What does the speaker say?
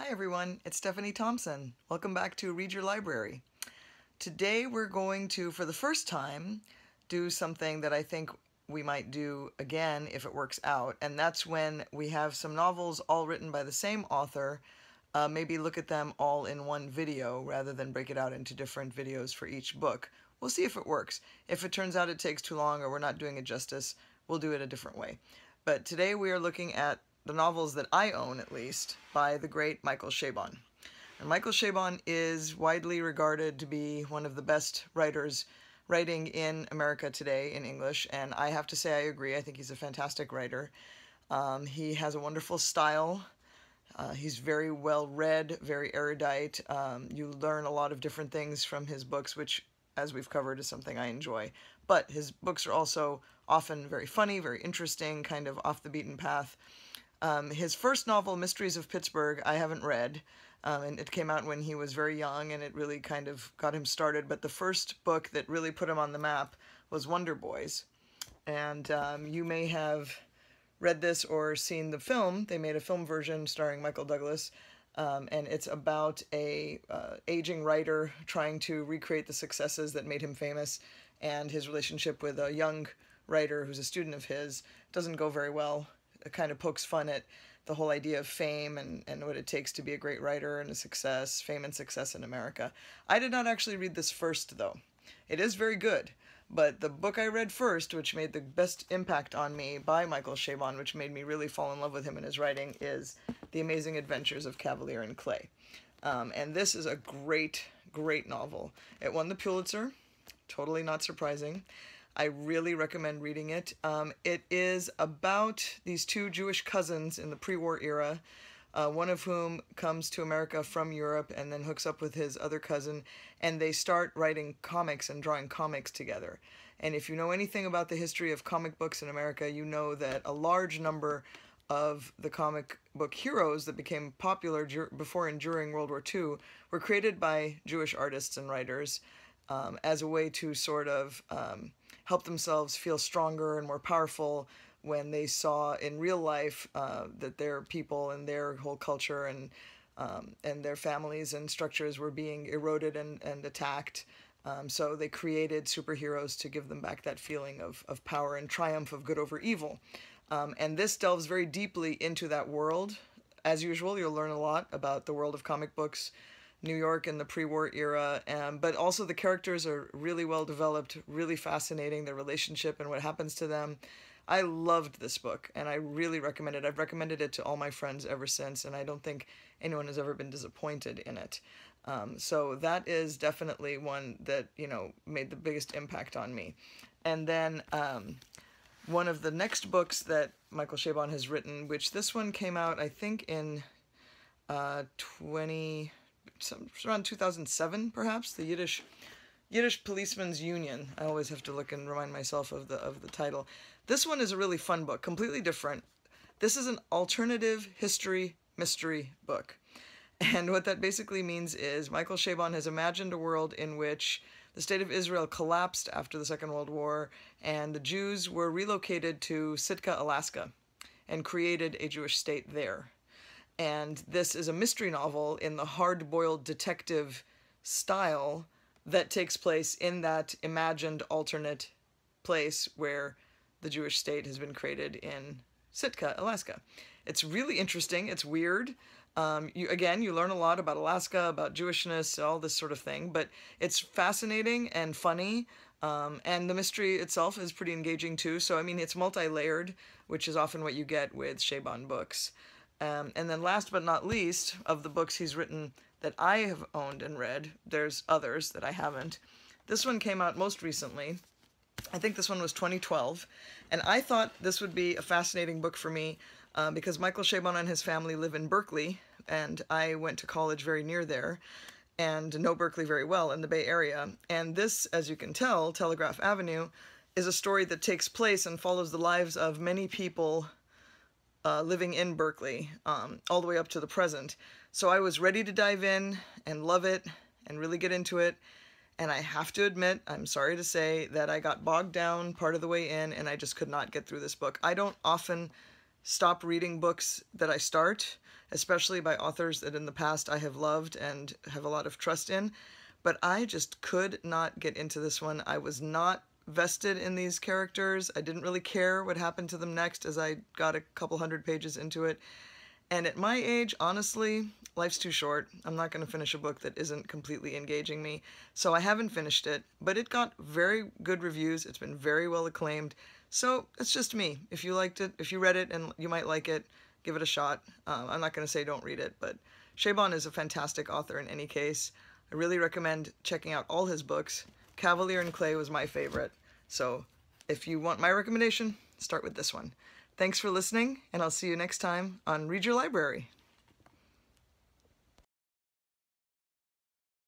Hi everyone, it's Stephanie Thompson. Welcome back to Read Your Library. Today we're going to, for the first time, do something that I think we might do again if it works out, and that's when we have some novels all written by the same author, maybe look at them all in one video rather than break it out into different videos for each book. We'll see if it works. If it turns out it takes too long or we're not doing it justice, we'll do it a different way. But today we are looking at the novels that I own, at least, by the great Michael Chabon. And Michael Chabon is widely regarded to be one of the best writers writing in America today in English, and I have to say I agree. I think he's a fantastic writer. He has a wonderful style. He's very well read, very erudite. You learn a lot of different things from his books, which, as we've covered, is something I enjoy. But his books are also often very funny, very interesting, kind of off the beaten path. His first novel, Mysteries of Pittsburgh, I haven't read, and it came out when he was very young, and it really kind of got him started. But the first book that really put him on the map was Wonder Boys. And you may have read this or seen the film. They made a film version starring Michael Douglas, and it's about a aging writer trying to recreate the successes that made him famous, and his relationship with a young writer who's a student of his doesn't go very well. It kind of pokes fun at the whole idea of fame and what it takes to be a great writer and a success, fame and success in America. I did not actually read this first, though. It is very good, but the book I read first, which made the best impact on me by Michael Chabon, which made me really fall in love with him and his writing, is The Amazing Adventures of Kavalier and Clay. And this is a great, great novel. It won the Pulitzer, totally not surprising. I really recommend reading it. It is about these two Jewish cousins in the pre-war era, one of whom comes to America from Europe and then hooks up with his other cousin, and they start writing comics and drawing comics together. And if you know anything about the history of comic books in America, you know that a large number of the comic book heroes that became popular before and during World War II were created by Jewish artists and writers as a way to sort of help themselves feel stronger and more powerful when they saw in real life that their people and their whole culture and their families and structures were being eroded and attacked. So they created superheroes to give them back that feeling of power and triumph of good over evil. And this delves very deeply into that world. As usual, you'll learn a lot about the world of comic books, New York in the pre-war era, but also the characters are really well developed, really fascinating, their relationship and what happens to them. I loved this book, and I really recommend it. I've recommended it to all my friends ever since, and I don't think anyone has ever been disappointed in it. So that is definitely one that, you know, made the biggest impact on me. And then one of the next books that Michael Chabon has written, which this one came out, I think, in around 2007, perhaps, the Yiddish Policeman's Union. I always have to look and remind myself of the title. This one is a really fun book, completely different. This is an alternative history mystery book. And what that basically means is Michael Chabon has imagined a world in which the state of Israel collapsed after the Second World War, and the Jews were relocated to Sitka, Alaska, and created a Jewish state there. And this is a mystery novel in the hard-boiled detective style that takes place in that imagined alternate place where the Jewish state has been created in Sitka, Alaska. It's really interesting. It's weird. You learn a lot about Alaska, about Jewishness, all this sort of thing, but it's fascinating and funny, and the mystery itself is pretty engaging too. So, I mean, it's multi-layered, which is often what you get with Chabon books. And then last but not least, of the books he's written that I have owned and read, there's others that I haven't. This one came out most recently. I think this one was 2012. And I thought this would be a fascinating book for me because Michael Chabon and his family live in Berkeley, and I went to college very near there and know Berkeley very well in the Bay Area. And this, as you can tell, Telegraph Avenue, is a story that takes place and follows the lives of many people living in Berkeley, all the way up to the present. So I was ready to dive in and love it and really get into it. And I have to admit, I'm sorry to say, that I got bogged down part of the way in and I just could not get through this book. I don't often stop reading books that I start, especially by authors that in the past I have loved and have a lot of trust in. But I just could not get into this one. I was not vested in these characters. I didn't really care what happened to them next as I got a couple hundred pages into it. And at my age, honestly, life's too short. I'm not going to finish a book that isn't completely engaging me. So I haven't finished it, but it got very good reviews. It's been very well acclaimed. So it's just me. If you liked it, if you read it and you might like it, give it a shot. I'm not going to say don't read it, but Chabon is a fantastic author in any case. I really recommend checking out all his books. Kavalier and Clay was my favorite. So if you want my recommendation, start with this one. Thanks for listening, and I'll see you next time on Read Your Library.